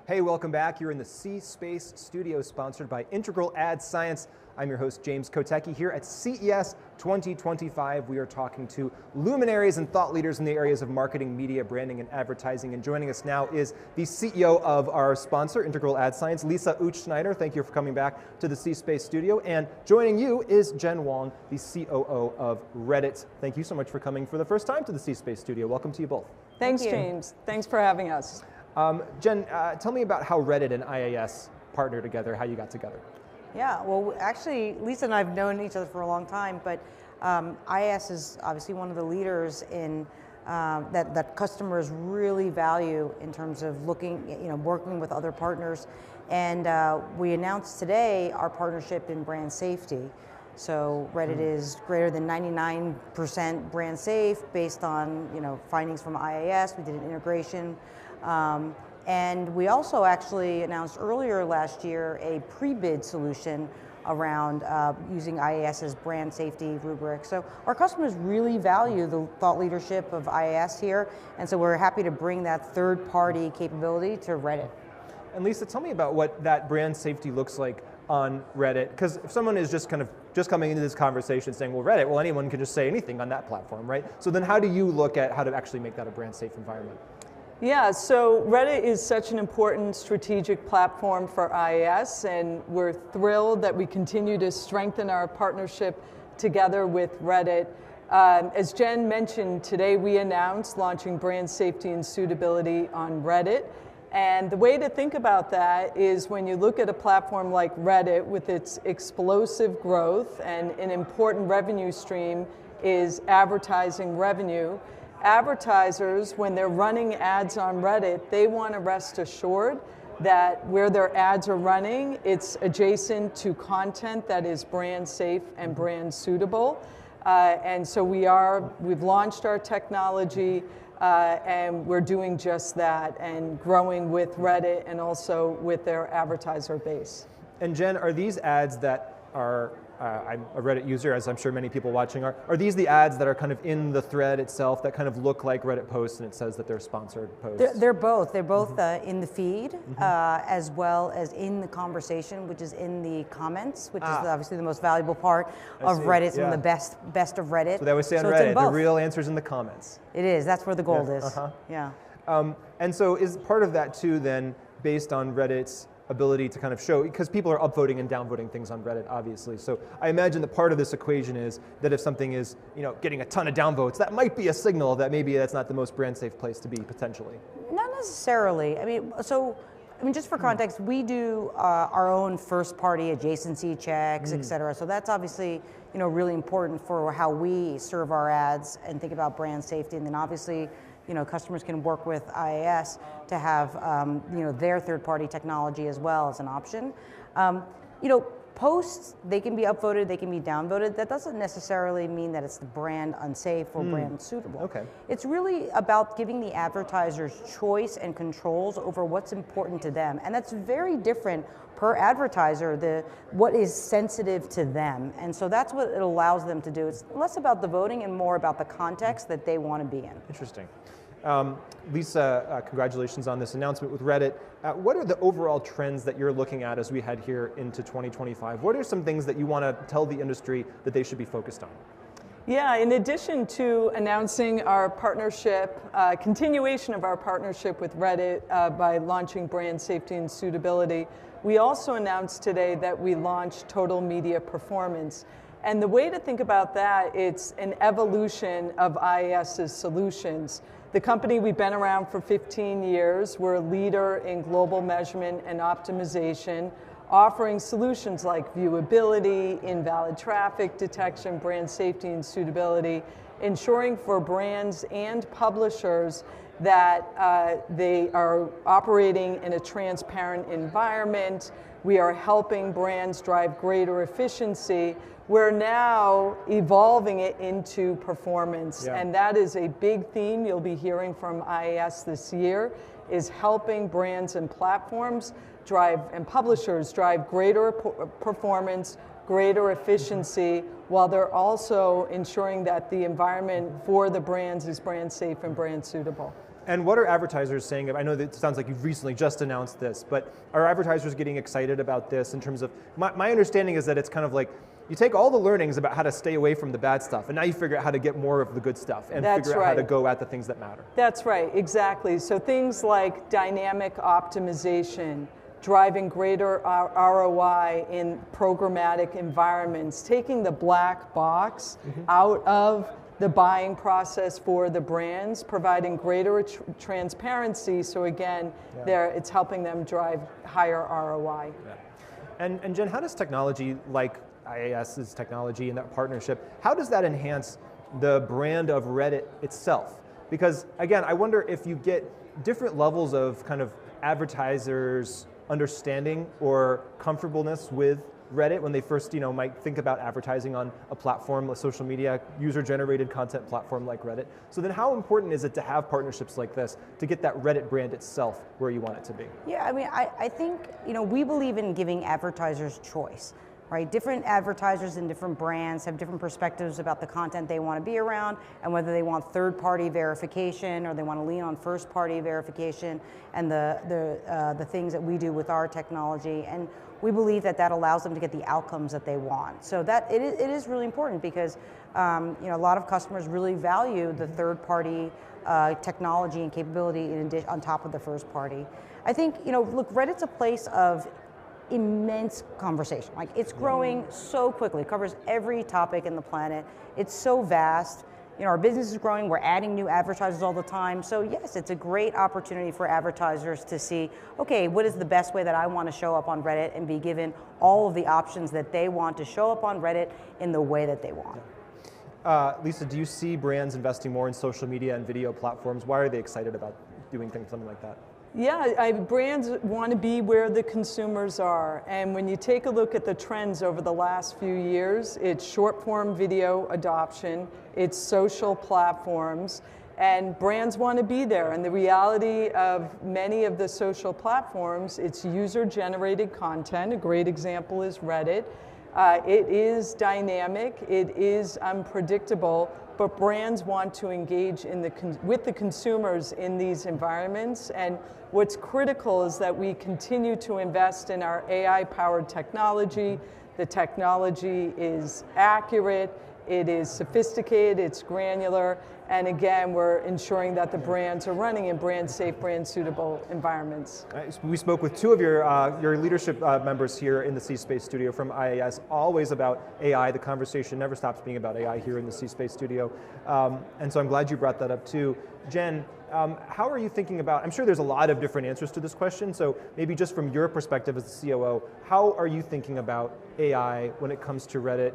Hey, welcome back. You're in the C-Space studio sponsored by Integral Ad Science. I'm your host, James Kotecki, here at CES 2025. We are talking to luminaries and thought leaders in the areas of marketing, media, branding, and advertising. And joining us now is the CEO of our sponsor, Integral Ad Science, Lisa Utzschneider. Thank you for coming back to the C-Space studio. And joining you is Jen Wong, the COO of Reddit. Thank you so much for coming for the first time to the C-Space studio. Welcome to you both. Thanks, James. Thanks for having us. Jen, tell me about how Reddit and IAS partner together, how you got together. Yeah, well, actually, Lisa and I have known each other for a long time, but IAS is obviously one of the leaders in that customers really value in terms of working with other partners. And we announced today our partnership in brand safety. So Reddit is greater than 99% brand safe based on findings from IAS. We did an integration. And we also actually announced earlier last year a pre-bid solution around using IAS's brand safety rubric. So our customers really value the thought leadership of IAS here, and so we're happy to bring that third-party capability to Reddit. And Lisa, tell me about what that brand safety looks like on Reddit, because if someone is just coming into this conversation saying, well, Reddit, well, anyone can just say anything on that platform, right? So then how do you look at how to actually make that a brand safe environment? Yeah, so Reddit is such an important strategic platform for IAS, and we're thrilled that we continue to strengthen our partnership together with Reddit. As Jen mentioned, today we announced launching brand safety and suitability on Reddit. And the way to think about that is when you look at a platform like Reddit with its explosive growth, and an important revenue stream is advertising revenue. Advertisers, when they're running ads on Reddit, they want to rest assured that where their ads are running, it's adjacent to content that is brand safe and brand suitable. And so we've launched our technology and we're doing just that and growing with Reddit and also with their advertiser base. And Jen, are these ads that are, I'm a Reddit user, as I'm sure many people watching are these the ads that are kind of in the thread itself that kind of look like Reddit posts and it says that they're sponsored posts? They're both. They're both in the feed as well as in the conversation, which is in the comments, which is obviously the most valuable part of Reddit, some of the best of Reddit. So they always say on Reddit, the real answer's in the comments. It is. That's where the gold is. Yeah. And so is part of that too then based on Reddit's ability to kind of show, because people are upvoting and downvoting things on Reddit, obviously. So I imagine that part of this equation is that if something is, getting a ton of downvotes, that might be a signal that maybe that's not the most brand safe place to be potentially. Not necessarily. I mean, just for context, we do our own first-party adjacency checks, et cetera. So that's obviously, really important for how we serve our ads and think about brand safety. And then obviously, customers can work with IAS to have, their third-party technology as well as an option. Posts, they can be upvoted, they can be downvoted. That doesn't necessarily mean that it's the brand unsafe or brand suitable. Okay. It's really about giving the advertisers choice and controls over what's important to them. And that's very different per advertiser, what is sensitive to them. And so that's what it allows them to do. It's less about the voting and more about the context that they want to be in. Interesting. Lisa, congratulations on this announcement with Reddit. What are the overall trends that you're looking at as we head here into 2025? What are some things that you want to tell the industry that they should be focused on? Yeah, in addition to announcing our partnership, continuation of our partnership with Reddit by launching brand safety and suitability, we also announced today that we launched Total Media Performance. And the way to think about that, it's an evolution of IAS's solutions. The company, we've been around for 15 years. We're a leader in global measurement and optimization, offering solutions like viewability, invalid traffic detection, brand safety and suitability, ensuring for brands and publishers that they are operating in a transparent environment. We are helping brands drive greater efficiency. We're now evolving it into performance, and that is a big theme you'll be hearing from IAS this year, is helping brands and platforms and publishers drive greater performance, greater efficiency, while they're also ensuring that the environment for the brands is brand safe and brand suitable. And what are advertisers saying? I know that it sounds like you've recently just announced this, but are advertisers getting excited about this in terms of, my understanding is that it's kind of like, you take all the learnings about how to stay away from the bad stuff, and now you figure out how to get more of the good stuff, and figure out how to go at the things that matter. That's right, exactly. So things like dynamic optimization, driving greater ROI in programmatic environments, taking the black box out of the buying process for the brands, providing greater transparency, so again, it's helping them drive higher ROI. Yeah. And Jen, how does technology like IAS's technology and that partnership, how does that enhance the brand of Reddit itself? Because again, I wonder if you get different levels of kind of advertisers' understanding or comfortableness with Reddit when they first, might think about advertising on a platform, a social media, user-generated content platform like Reddit. So then how important is it to have partnerships like this to get that Reddit brand itself where you want it to be? Yeah, I mean, I think, we believe in giving advertisers choice. Right, different advertisers and different brands have different perspectives about the content they want to be around, and whether they want third-party verification or they want to lean on first-party verification, and the things that we do with our technology. And we believe that allows them to get the outcomes that they want. So that it is really important because a lot of customers really value the third-party technology and capability on top of the first-party. I think look, Reddit's a place of immense conversation. Like, it's growing so quickly. It covers every topic in the planet. It's so vast. Our business is growing. We're adding new advertisers all the time. So yes, it's a great opportunity for advertisers to see, okay, what is the best way that I want to show up on Reddit, and be given all of the options that they want to show up on Reddit in the way that they want. Lisa, do you see brands investing more in social media and video platforms? Why are they excited about doing something like that? Yeah, brands want to be where the consumers are, and when you take a look at the trends over the last few years, it's short-form video adoption, it's social platforms, and brands want to be there. And the reality of many of the social platforms, it's user-generated content. A great example is Reddit. It is dynamic, it is unpredictable, but brands want to engage with the consumers in these environments. And what's critical is that we continue to invest in our AI-powered technology. The technology is accurate, it is sophisticated, it's granular, and again, we're ensuring that the brands are running in brand-safe, brand-suitable environments. We spoke with two of your leadership members here in the C-Space studio from IAS, always about AI. The conversation never stops being about AI here in the C-Space studio, and so I'm glad you brought that up too. Jen, how are you thinking about, I'm sure there's a lot of different answers to this question, so maybe just from your perspective as the COO, how are you thinking about AI when it comes to Reddit?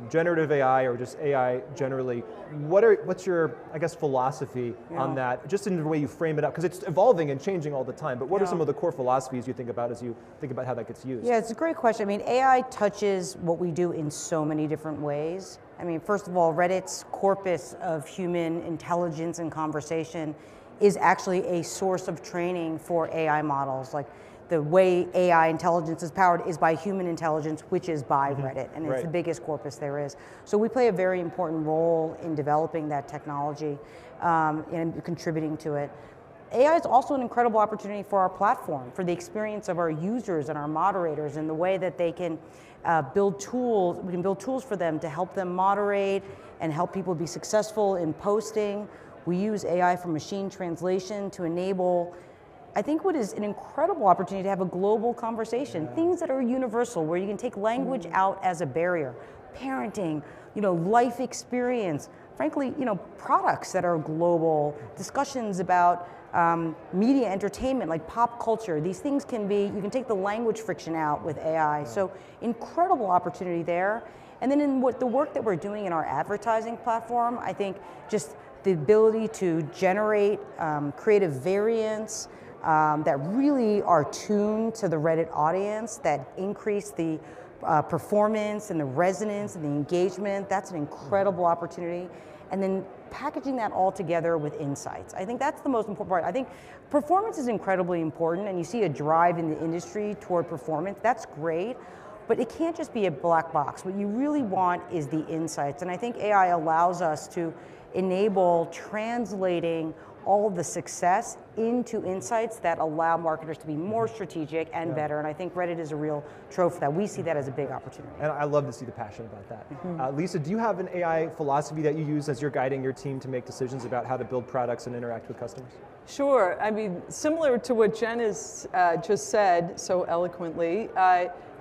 Generative AI or just AI generally, what's your, I guess, philosophy on that, just in the way you frame it up? Because it's evolving and changing all the time, but what are some of the core philosophies you think about as you think about how that gets used? Yeah, it's a great question. I mean, AI touches what we do in so many different ways. I mean, first of all, Reddit's corpus of human intelligence and conversation is actually a source of training for AI models. Like, the way AI intelligence is powered is by human intelligence, which is by Reddit, and it's the biggest corpus there is. So we play a very important role in developing that technology and contributing to it. AI is also an incredible opportunity for our platform, for the experience of our users and our moderators, and the way that they can build tools. We can build tools for them to help them moderate and help people be successful in posting. We use AI for machine translation to enable, I think, what is an incredible opportunity to have a global conversation, things that are universal, where you can take language out as a barrier. Parenting, life experience, frankly, products that are global, discussions about media entertainment, like pop culture. These things you can take the language friction out with AI. So incredible opportunity there. And then in the work that we're doing in our advertising platform, I think just the ability to generate creative variants, that really are tuned to the Reddit audience, that increase the performance and the resonance and the engagement. That's an incredible opportunity. And then packaging that all together with insights. I think that's the most important part. I think performance is incredibly important, and you see a drive in the industry toward performance. That's great, but it can't just be a black box. What you really want is the insights. And I think AI allows us to enable translating all of the success into insights that allow marketers to be more strategic and better. And I think Reddit is a real trove for that. We see that as a big opportunity. And I love to see the passion about that. Lisa, do you have an AI philosophy that you use as you're guiding your team to make decisions about how to build products and interact with customers? Sure. I mean, similar to what Jen has just said so eloquently,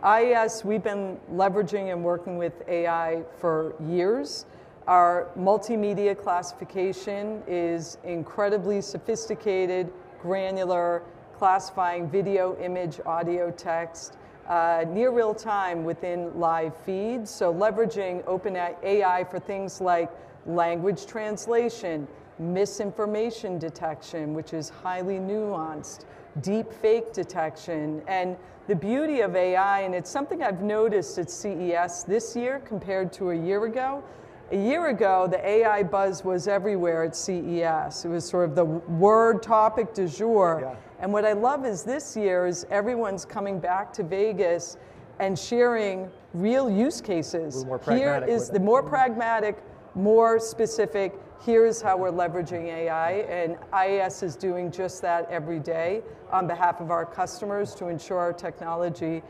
IAS, we've been leveraging and working with AI for years. Our multimedia classification is incredibly sophisticated, granular, classifying video, image, audio, text, near real time within live feeds. So leveraging OpenAI for things like language translation, misinformation detection, which is highly nuanced, deep fake detection. And the beauty of AI, and it's something I've noticed at CES this year compared to a year ago, the AI buzz was everywhere at CES. It was sort of the word topic du jour. Yeah. And what I love is this year is everyone's coming back to Vegas and sharing real use cases. More pragmatic Here is the more pragmatic, more specific, here's how we're leveraging AI, and IAS is doing just that every day on behalf of our customers to ensure our technology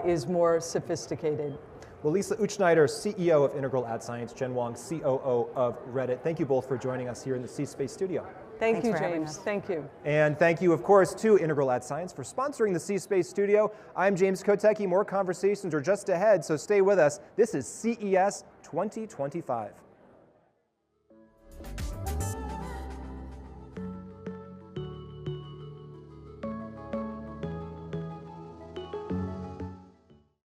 is more sophisticated. Well, Lisa Utzschneider, CEO of Integral Ad Science, Jen Wong, COO of Reddit, thank you both for joining us here in the C-Space studio. Thanks you, for having James. us. Thank you. And thank you, of course, to Integral Ad Science for sponsoring the C-Space studio. I'm James Kotecki. More conversations are just ahead, so stay with us. This is CES 2025.